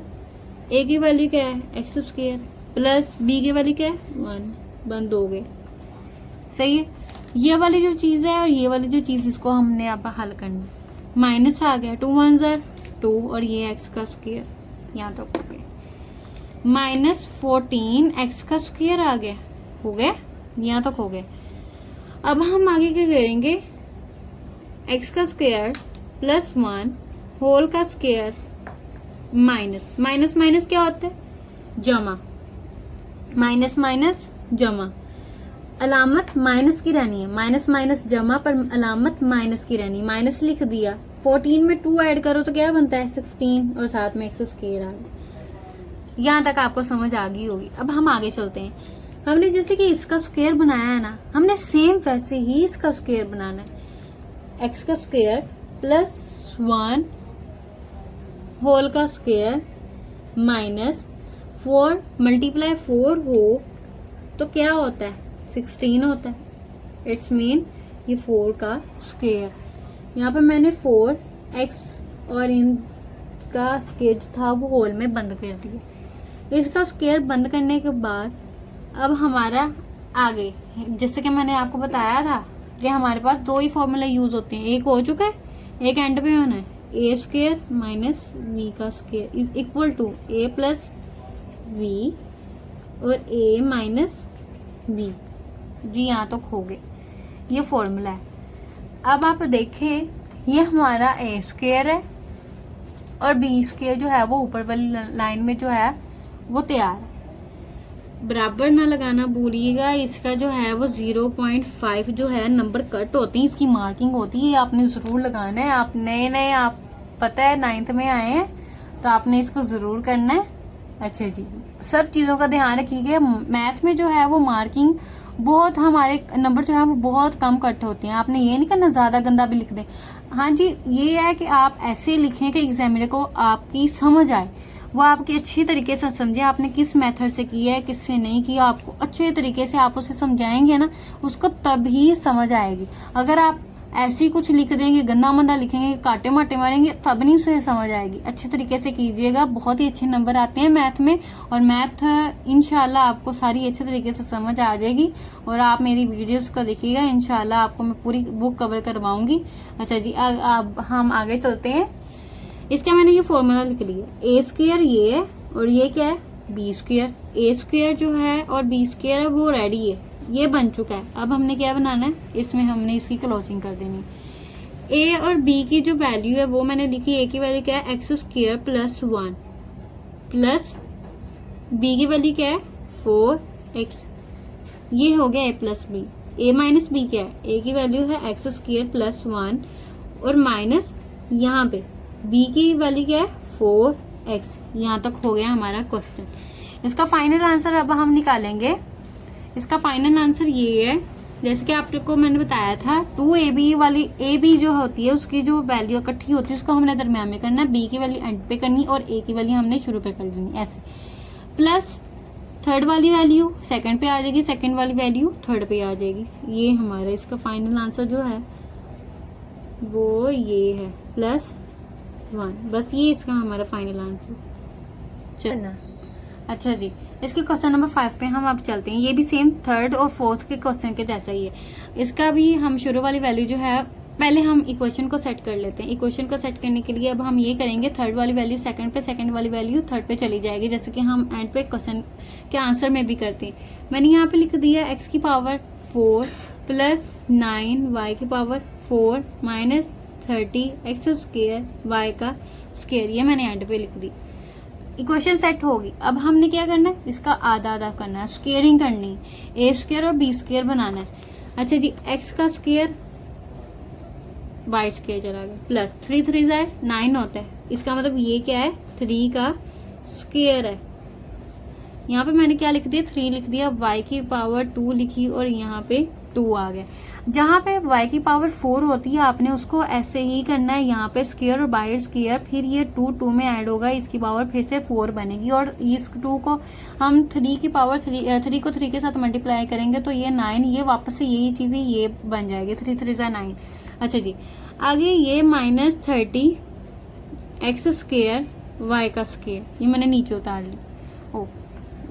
a की वैल्यू क्या है एक्स स्क्वायर प्लस b की वैल्यू क्या है 1, बंद हो गए। सही है। ये वाली जो चीज़ है और ये वाली जो चीज़, इसको हमने अब हल करना है। माइनस आ गया, 2 1 ज़र 2 और ये एक्स का स्क्वायर, यहाँ तक हो गया। माइनस 14 एक्स का स्क्वायर आ गया, हो गया, यहाँ तक हो गया। अब हम आगे क्या करेंगे, एक्स का स्क्वायर प्लस 1 होल का स्क्वायर माइनस माइनस माइनस क्या होता है, जमा, माइनस माइनस जमा, अलामत माइनस की रहनी है, माइनस माइनस जमा पर अलामत माइनस की रहनी। माइनस लिख दिया, 14 में 2 ऐड करो तो क्या बनता है 16 और साथ में 100 स्क्वायर आ गया। यहाँ तक आपको समझ आ गई होगी। अब हम आगे चलते हैं। हमने जैसे कि इसका स्क्वायर बनाया है ना, हमने सेम वैसे ही इसका स्क्वायर बनाना है। एक्स का स्क्वायर प्लस 1 होल का स्क्वायर माइनस 4 मल्टीप्लाई 4 हो तो क्या होता है 16 होता है। इट्स मीन ये 4 का स्क्वायर। यहाँ पे मैंने 4x और इनका स्क्वायर जो था वो होल में बंद कर दिया। इसका स्क्वायर बंद करने के बाद अब हमारा आगे, जैसे कि मैंने आपको बताया था कि हमारे पास 2 ही फॉर्मूला यूज होते हैं। एक हो चुका है, एक एंड पे होना है। a स्क्वायर माइनस b का square is equal to a plus B और ए माइनस बी। जी यहाँ तो खो गए, ये फॉर्मूला है। अब आप देखें ये हमारा ए स्क्वायर है और बी स्क्वायर जो है वो ऊपर वाली लाइन में जो है वो तैयार है। बराबर ना लगाना भूलिएगा, इसका जो है वो 0.5 जो है नंबर कट होती है, इसकी मार्किंग होती है, आपने ज़रूर लगाना है। आप नए नए, आप पता है 9th में आए हैं तो आपने इसको ज़रूर करना है। अच्छा जी, सब चीज़ों का ध्यान रखिएगा। मैथ में जो है वो मार्किंग बहुत, हमारे नंबर जो है वो बहुत कम कट होते हैं। आपने ये नहीं करना ज़्यादा गंदा भी लिख दें। हाँ जी, ये है कि आप ऐसे लिखें कि एग्जामिनर को आपकी समझ आए, वो आपकी अच्छी तरीके से समझे आपने किस मेथड से किया है किससे नहीं किया। आपको अच्छे तरीके से आप उसे समझाएंगे ना, उसको तभी समझ आएगी। अगर आप ऐसे ही कुछ लिख देंगे, गंदा मंदा लिखेंगे, काटे माटे मारेंगे, तब नहीं उसे समझ आएगी। अच्छे तरीके से कीजिएगा, बहुत ही अच्छे नंबर आते हैं मैथ में। और मैथ इंशाल्लाह आपको सारी अच्छे तरीके से समझ आ जाएगी। और आप मेरी वीडियोस को देखिएगा, इंशाल्लाह आपको मैं पूरी बुक कवर करवाऊंगी। अच्छा जी, अब हम आगे चलते हैं। इसका मैंने ये फॉर्मूला लिख लिया, ए स्क्वायर ये है और ये क्या है, बी स्क्वायर। ए स्क्वायर जो है और बी स्क्वायर है वो रेडी है, ये बन चुका है। अब हमने क्या बनाना है, इसमें हमने इसकी क्लोजिंग कर देनी है। ए और बी की जो वैल्यू है वो मैंने लिखी, ए की वैल्यू क्या है, X square plus 1 plus B की वैल्यू क्या है 4x। ये हो गया A plus B. A minus B क्या है, ए की वैल्यू है एक्स स्क्वायर प्लस 1 और माइनस यहाँ पे बी की वैल्यू क्या है 4x। यहाँ तक हो गया हमारा क्वेश्चन। इसका फाइनल आंसर अब हम निकालेंगे। इसका फाइनल आंसर ये है, जैसे कि आपको मैंने बताया था, 2ab वाली ab जो होती है उसकी जो वैल्यू इकट्ठी होती है उसको हमने दरम्यान में करना, b की वैल्यू एंड पे करनी और a की वैल्यू हमने शुरू पे कर लेनी, ऐसे। प्लस थर्ड वाली वैल्यू सेकंड पे आ जाएगी, सेकंड वाली वैल्यू थर्ड पे आ जाएगी। ये हमारा इसका फाइनल आंसर जो है वो ये है +1। बस ये इसका हमारा फाइनल आंसर चलना। अच्छा जी, इसके क्वेश्चन नंबर 5 पे हम अब चलते हैं। ये भी सेम थर्ड और फोर्थ के क्वेश्चन के जैसा ही है। इसका भी हम शुरू वाली वैल्यू जो है, पहले हम इक्वेशन को सेट कर लेते हैं। इक्वेशन को सेट करने के लिए अब हम ये करेंगे, थर्ड वाली वैल्यू सेकंड पे, सेकंड वाली वैल्यू थर्ड पे चली जाएगी, जैसे कि हम एंड पे क्वेश्चन के आंसर में भी करते हैं। मैंने यहाँ पे लिख दिया x की पावर 4 प्लस 9 y की power 4 minus 30 x square y का स्क्वायर। ये मैंने एंड पे लिख दी। इक्वेशन सेट होगी। अब हमने क्या करना है, इसका आधा आधा करना है, स्क्वेयरिंग करनी है, ए स्क्वायर और बी स्क्वायर बनाना है। अच्छा जी, एक्स का स्क्वायर वाई स्क्वायर चला गया, प्लस 3 3 9 होता है। इसका मतलब ये क्या है, 3 का स्क्वायर है। यहाँ पे मैंने क्या लिख दिया, 3 लिख दिया, y की पावर 2 लिखी और यहाँ पे 2 आ गया। जहाँ पे y की पावर 4 होती है आपने उसको ऐसे ही करना है, यहाँ पे स्क्वायर और बाहर स्क्वायर, फिर ये 2 में ऐड होगा, इसकी पावर फिर से 4 बनेगी और इस 2 को हम 3 की पावर 3 को 3 के साथ मल्टीप्लाई करेंगे तो ये 9, ये वापस से यही चीज़ ये बन जाएगी, 3 3 9। अच्छा जी, आगे ये माइनस 30 एक्स स्क्वायर वाई का स्क्वायर, ये मैंने नीचे उतार ली। ओ,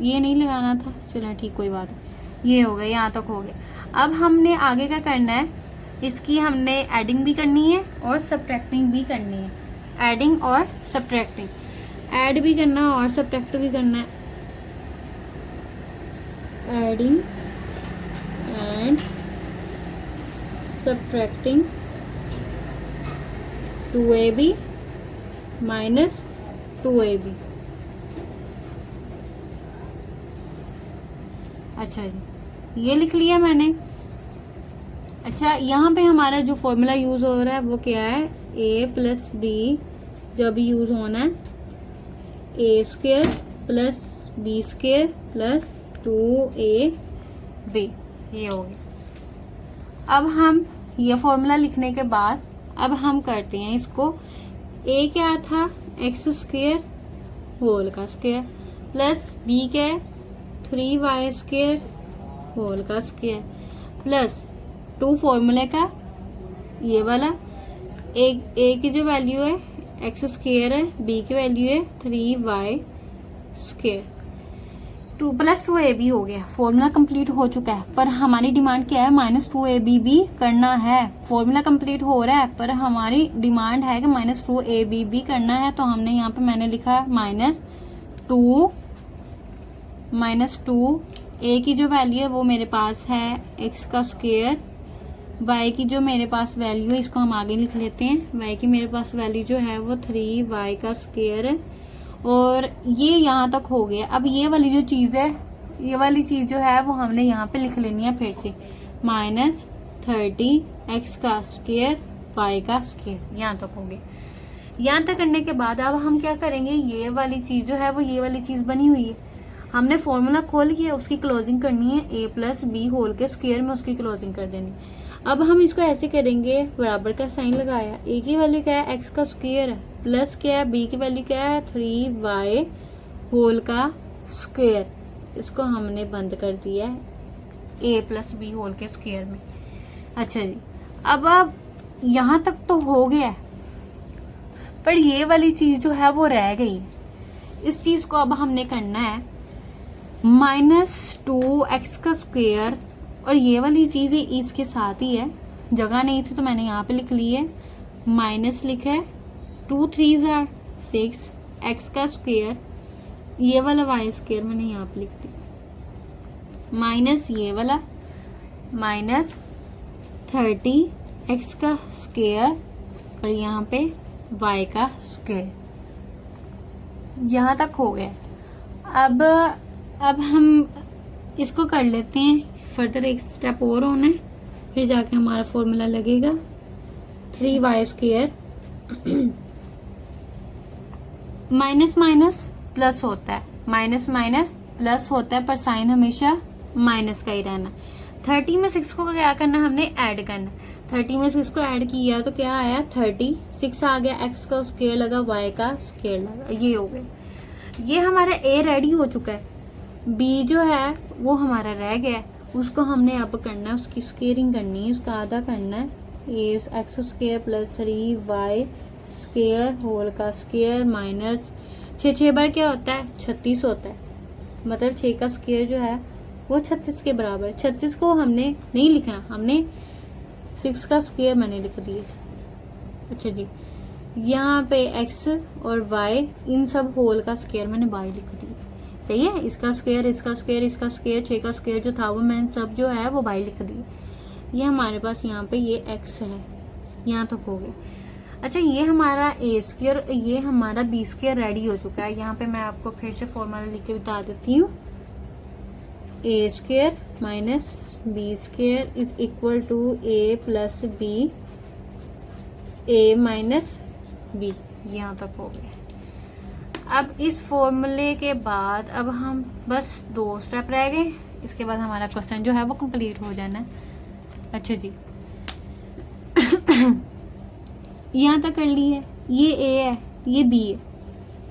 ये नहीं लगाना था, चलो ठीक, कोई बात नहीं। ये हो गया, यहाँ तक हो गया। अब हमने आगे क्या करना है, इसकी हमने एडिंग भी करनी है और सब्ट्रैक्टिंग भी करनी है। एडिंग और सब्ट्रैक्टिंग, ऐड भी करना और सब्ट्रैक्ट भी करना है। Adding and subtracting 2ab minus 2ab। अच्छा जी, ये लिख लिया मैंने। अच्छा, यहाँ पे हमारा जो फॉर्मूला यूज़ हो रहा है वो क्या है, a प्लस बी जब यूज़ होना है, A square plus B square plus 2ab। ये हो गया। अब हम ये फॉर्मूला लिखने के बाद अब हम करते हैं इसको। a क्या था, एक्स स्क्वायर होल का स्क्वायर प्लस b क्या है 3y स्क्वायर होल का स्क्वायर प्लस 2 फॉर्मूले का ये वाला, ए की जो वैल्यू है एक्स स्क्वायर है, बी की वैल्यू है 3y स्क्वायर, 2 प्लस 2ab हो गया। फॉर्मूला कंप्लीट हो चुका है, पर हमारी डिमांड क्या है, -2ab भी करना है। फॉर्मूला कंप्लीट हो रहा है पर हमारी डिमांड है कि -2ab भी करना है, तो हमने यहाँ पे मैंने लिखा -2 -2, ए की जो वैल्यू है वो मेरे पास है एक्स का स्क्वायर, वाई की जो मेरे पास वैल्यू है इसको हम आगे लिख लेते हैं, वाई की मेरे पास वैल्यू जो है वो 3 वाई का स्क्वायर है। और ये यहाँ तक हो गया। अब ये वाली जो चीज़ है, ये वाली चीज़ जो है वो हमने यहाँ पे लिख लेनी है फिर से, -30 एक्स का स्क्वायर वाई का स्क्वायर, यहाँ तक हो गया। यहाँ तक करने के बाद अब हम क्या करेंगे, ये वाली चीज़ जो है वो ये वाली चीज़ बनी हुई है, हमने फॉर्मूला खोल किया, उसकी क्लोजिंग करनी है a+b होल के स्क्वायर में उसकी क्लोजिंग कर देनी। अब हम इसको ऐसे करेंगे, बराबर का साइन लगाया, a की वैल्यू क्या है एक्स का स्क्वायर है, प्लस क्या है b की वैल्यू क्या है 3y होल का स्क्वायर, इसको हमने बंद कर दिया है a+b होल के स्क्वायर में। अच्छा जी, अब यहाँ तक तो हो गया है, पर ये वाली चीज जो है वो रह गई। इस चीज को अब हमने करना है -2 एक्स का स्क्वायर, और ये वाली चीज इसके साथ ही है, जगह नहीं थी तो मैंने यहाँ पे लिख ली है, माइनस लिखा है 2 3 are 6 एक्स का स्क्वायर, ये वाला वाई स्क्वायर मैंने यहाँ पे लिख दिया, माइनस ये वाला -30 एक्स का स्क्वायर और यहाँ पे y का स्क्वायर, यहाँ तक हो गया। अब हम इसको कर लेते हैं, फर्दर एक स्टेप और होना है, फिर जाके हमारा फॉर्मूला लगेगा 3y square, minus minus plus होता है, माइनस माइनस प्लस होता है, पर साइन हमेशा माइनस का ही रहना। 30 में 6 को क्या करना, हमने ऐड करना, 30 में 6 को ऐड किया तो क्या आया 36 आ गया, एक्स का स्क्वायर लगा वाई का स्क्वायर लगा, ये हो गया। ये हमारा ए रेडी हो चुका है, बी जो है वो हमारा रह गया, उसको हमने अब करना है, उसकी स्क्वेयरिंग करनी है, उसका आधा करना है, A X square plus 3y square whole का स्क्वायर माइनस 6 बार क्या होता है 36 होता है, मतलब 6 का स्क्वायर जो है वो 36 के बराबर। 36 को हमने नहीं लिखना, हमने 6 का स्क्वायर मैंने लिख दिया। अच्छा जी, यहाँ पे x और y इन सब होल का स्क्वायर मैंने y लिख दिया, सही है। इसका स्क्वायर, इसका स्क्वायर, इसका स्क्वायर, 6 का स्क्वायर जो था वो मैंने सब जो है वो y लिख दिया। ये हमारे पास यहाँ पे ये x है, यहाँ तक हो गया। अच्छा, ये हमारा ए स्क्वायर, ये हमारा बी स्क्वायर रेडी हो चुका है। यहाँ पे मैं आपको फिर से फॉर्मूला लिख के बता देती हूँ, A square minus B square is equal to A plus B, A minus B, यहाँ तक हो गया। अब इस फॉर्मूले के बाद अब हम बस 2 स्टेप रह गए, इसके बाद हमारा क्वेश्चन जो है वो कंप्लीट हो जाना है। अच्छा जी, यहाँ तक कर ली है, ये ए है, ये बी है,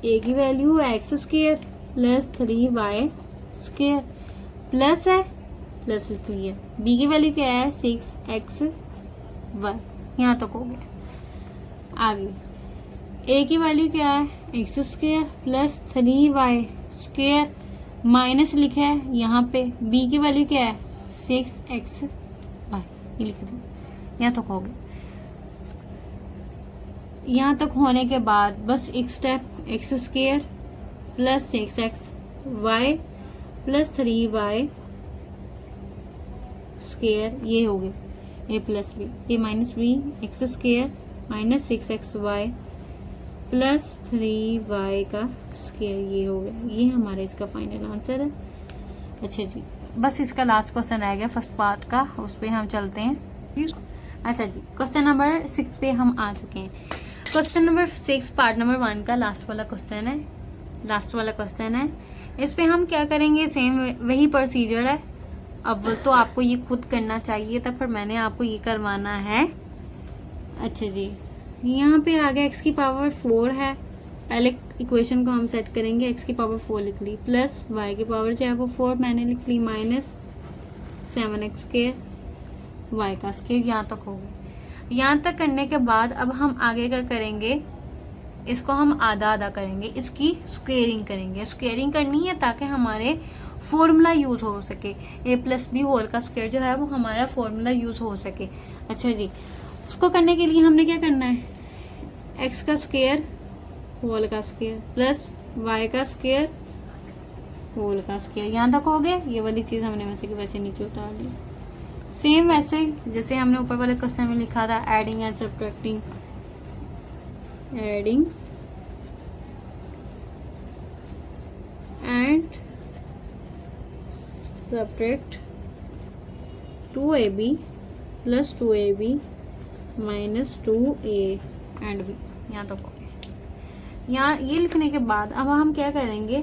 ए की वैल्यू है X square plus 3y square, plus है प्लस लिख लिया, बी की वैल्यू क्या है 6xy, यहाँ तक हो गया। आगे ए की वैल्यू क्या है X square plus 3y square, minus लिखा है यहाँ पे, बी की वैल्यू क्या है 6xy, ये लिख दिया, यहाँ तक हो गया। यहाँ तक होने के बाद बस एक step, X square plus 6xy plus 3y square, ये हो गया A plus B, A minus B, X square minus 6xy plus 3y का स्क्वायर, ये हो गया। ये हमारा इसका फाइनल आंसर है। अच्छा जी, बस इसका लास्ट क्वेश्चन रह गया फर्स्ट पार्ट का, उस पर हम चलते हैं। अच्छा जी, क्वेश्चन नंबर 6 पे हम आ चुके हैं। क्वेश्चन नंबर 6 पार्ट नंबर 1 का लास्ट वाला क्वेश्चन है, लास्ट वाला क्वेश्चन है। इस पे हम क्या करेंगे, सेम वही प्रोसीजर है। अब तो आपको ये खुद करना चाहिए था, पर मैंने आपको ये करवाना है। अच्छा जी, यहाँ पे आ गया x की पावर 4 है, पहले इक्वेशन को हम सेट करेंगे, x की पावर 4 लिख ली, प्लस y की पावर जो है वो 4 मैंने लिख ली, माइनस 7x स्क्वायर y का स्क्वायर, यहाँ तक हो गया। यहाँ तक करने के बाद अब हम आगे क्या करेंगे, इसको हम आधा आधा करेंगे, इसकी स्क्वेयरिंग करेंगे। स्क्वेयरिंग करनी है ताकि हमारे फॉर्मूला यूज हो सके, ए प्लस बी होल का स्क्वायर जो है वो हमारा फॉर्मूला यूज हो सके। अच्छा जी, उसको करने के लिए हमने क्या करना है, एक्स का स्क्वायर होल का स्क्वायर प्लस वाई का स्क्वायर होल का स्क्वायर। यहाँ तक हो गया। ये वाली चीज़ हमने वैसे की वैसे नीचे उतार ली। सेम वैसे ही जैसे हमने ऊपर वाले क्वेश्चन में लिखा था, adding and subtracting, adding and subtract 2ab plus 2ab minus 2a and b। यहाँ तक हो गया। यहाँ ये लिखने के बाद अब हम क्या करेंगे,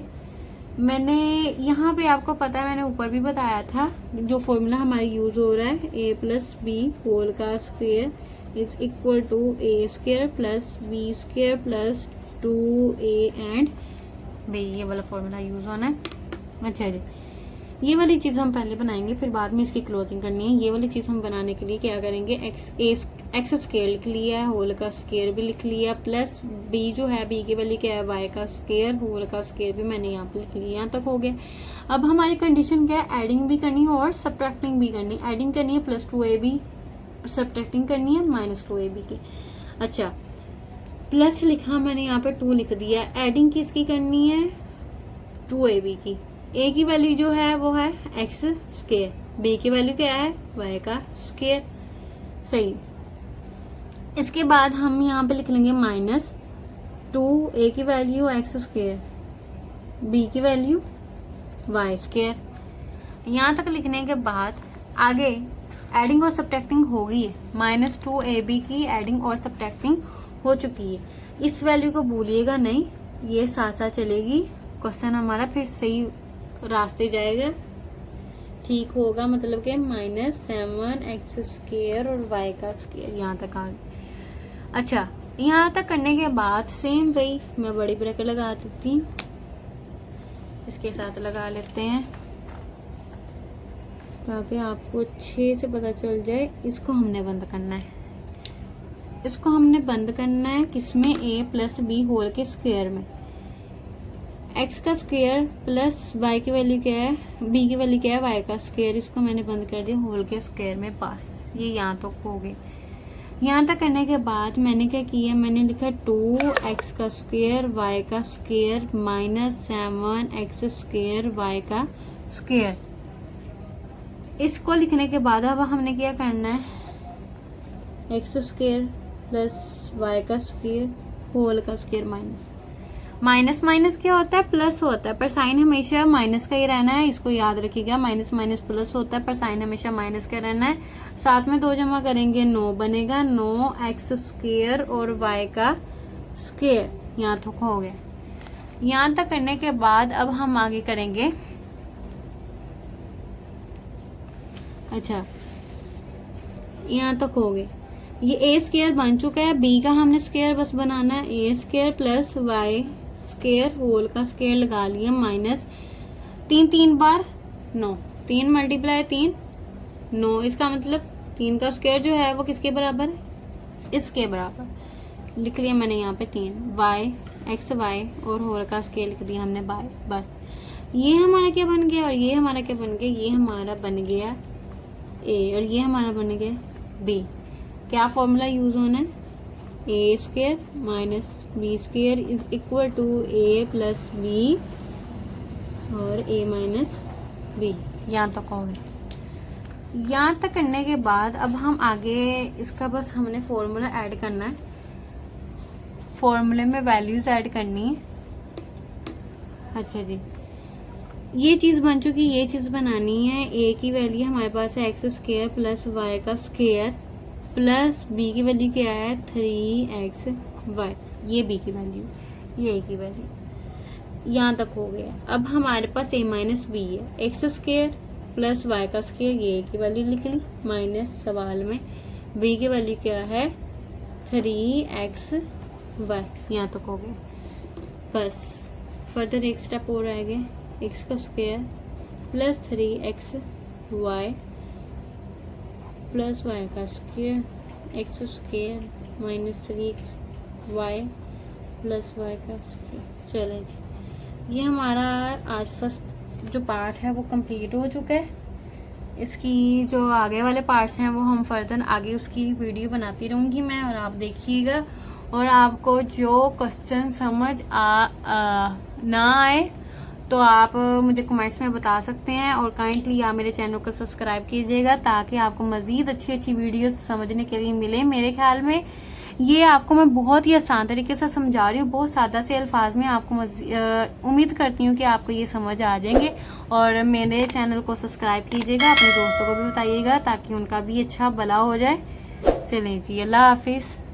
मैंने यहाँ पे आपको पता है, मैंने ऊपर भी बताया था, जो फॉर्मूला हमारा यूज हो रहा है, a प्लस बी होल का square is equal to a square plus b square plus 2a and b, ये वाला फॉर्मूला यूज होना है। अच्छा जी, ये वाली चीज़ हम पहले बनाएंगे, फिर बाद में इसकी क्लोजिंग करनी है। ये वाली चीज़ हम बनाने के लिए क्या करेंगे, एक्स स्क्वायर लिख लिया है, होल का स्क्वायर भी लिख लिया, प्लस बी जो है, बी की वैल्यू क्या है, वाई का स्क्वायर, होल का स्क्वायर भी मैंने यहाँ पे लिख लिया। यहाँ तक हो गया। अब हमारी कंडीशन क्या है, एडिंग भी करनी है और सब्ट्रैक्टिंग भी करनी है। एडिंग करनी है प्लस 2ab, सब्ट्रैक्टिंग करनी है माइनस 2ab की। अच्छा, प्लस लिखा मैंने यहाँ पे 2 लिख दिया। एडिंग किसकी करनी है, 2ab की। a की वैल्यू जो है वो है एक्स स्क्वायर, b की वैल्यू क्या है, y का स्क्वायर। सही। इसके बाद हम यहाँ पे लिख लेंगे माइनस 2, a की वैल्यू एक्स स्क्वायर, b की वैल्यू y स्क्वायर। यहाँ तक लिखने के बाद आगे एडिंग और सब्ट्रैक्टिंग हो गई है। माइनस 2ab की एडिंग और सब्ट्रैक्टिंग हो चुकी है। इस वैल्यू को भूलिएगा नहीं, ये साथ साथ चलेगी, क्वेश्चन हमारा फिर सही रास्ते जाएगा, ठीक होगा। मतलब कि -7x स्क्वायर और y का स्क्वायर यहाँ तक आ गया। अच्छा, यहाँ तक करने के बाद सेम वही मैं बड़ी ब्रैकेट लगा देती हूँ, इसके साथ लगा लेते हैं ताकि आपको अच्छे से पता चल जाए। इसको हमने बंद करना है, इसको हमने बंद करना है किसमें, a प्लस बी होल के स्क्वायर में। x का स्क्वायर प्लस y की वैल्यू क्या है, b की वैल्यू क्या है, y का स्क्वायर। इसको मैंने बंद कर दिया होल के स्क्वायर में पास। ये यहाँ तक तो हो गए। यहाँ तक करने के बाद मैंने क्या किया, मैंने लिखा 2x का स्क्वायर y का square minus 7x square y का स्क्वायर। इसको लिखने के बाद अब हमने क्या करना है, x स्क्वायर प्लस y का स्क्वायर होल का स्क्वायर माइनस माइनस माइनस क्या होता है, प्लस होता है, पर साइन हमेशा माइनस का ही रहना है, इसको याद रखिएगा। माइनस माइनस प्लस होता है, पर साइन हमेशा माइनस का रहना है। साथ में 2 जमा करेंगे 9 बनेगा, 9x स्क्वायर और y का स्क्वायर। यहाँ तक हो गया। यहाँ तक करने के बाद अब हम आगे करेंगे। अच्छा, यहाँ तक हो गए। ये ए स्क्वायर बन चुका है, बी का हमने स्क्वायर बस बनाना है, A square plus Y square whole का स्क्वायर लगा लिया माइनस 3 बार 9, 3 मल्टीप्लाई 3 9। इसका मतलब 3 का स्क्वायर जो है वो किसके बराबर है, इसके बराबर। लिख लिया मैंने यहाँ पे 3 वाई एक्स वाई और होल का स्क्वायर लिख दिया हमने बाय। बस ये हमारा क्या बन गया और ये हमारा क्या बन गया, ये हमारा बन गया ए और ये हमारा बन गया बी। क्या फॉर्मूला यूज होना है, A square minus B square is equal to A plus B और ए माइनस बी। यहाँ तक हो गया। यहाँ तक करने के बाद अब हम आगे इसका बस हमने फॉर्मूला ऐड करना है, फॉर्मूले में वैल्यूज ऐड करनी है। अच्छा जी, ये चीज़ बन चुकी, ये चीज़ बनानी है। ए की वैल्यू हमारे पास है एक्स स्क्वायर प्लस वाई का स्क्वायर प्लस बी की वैल्यू क्या है 3x वाई, ये बी की वैल्यू, ये ए की वैल्यू। यहाँ तक हो गया। अब हमारे पास a माइनस बी है, एक्स स्क्वायर प्लस वाई का स्क्वायर, ये की वैल्यू लिख ली माइनस सवाल में b की वैल्यू क्या है 3x वाई। यहाँ तक हो गया। बस फर्दर एक स्टेप और रह गया, एक्स का square plus 3x Y plus Y का square X square minus 3x Y plus Y का स्क्वायर। चले जी, ये हमारा आज फर्स्ट जो पार्ट है वो कंप्लीट हो चुका है। इसकी जो आगे वाले पार्ट्स हैं वो हम फर्दर आगे उसकी वीडियो बनाती रहूँगी मैं, और आप देखिएगा। और आपको जो क्वेश्चन समझ ना आए तो आप मुझे कमेंट्स में बता सकते हैं। और काइंडली आप मेरे चैनल को सब्सक्राइब कीजिएगा ताकि आपको मज़ीद अच्छी अच्छी वीडियोस समझने के लिए मिले। मेरे ख्याल में ये आपको मैं बहुत ही आसान तरीके से समझा रही हूँ, बहुत सादा से अल्फाज में आपको। उम्मीद करती हूँ कि आपको ये समझ आ जाएंगे। और मेरे चैनल को सब्सक्राइब कीजिएगा, अपने दोस्तों को भी बताइएगा ताकि उनका भी अच्छा भला हो जाए। चलें जी, अल्लाह हाफिज़।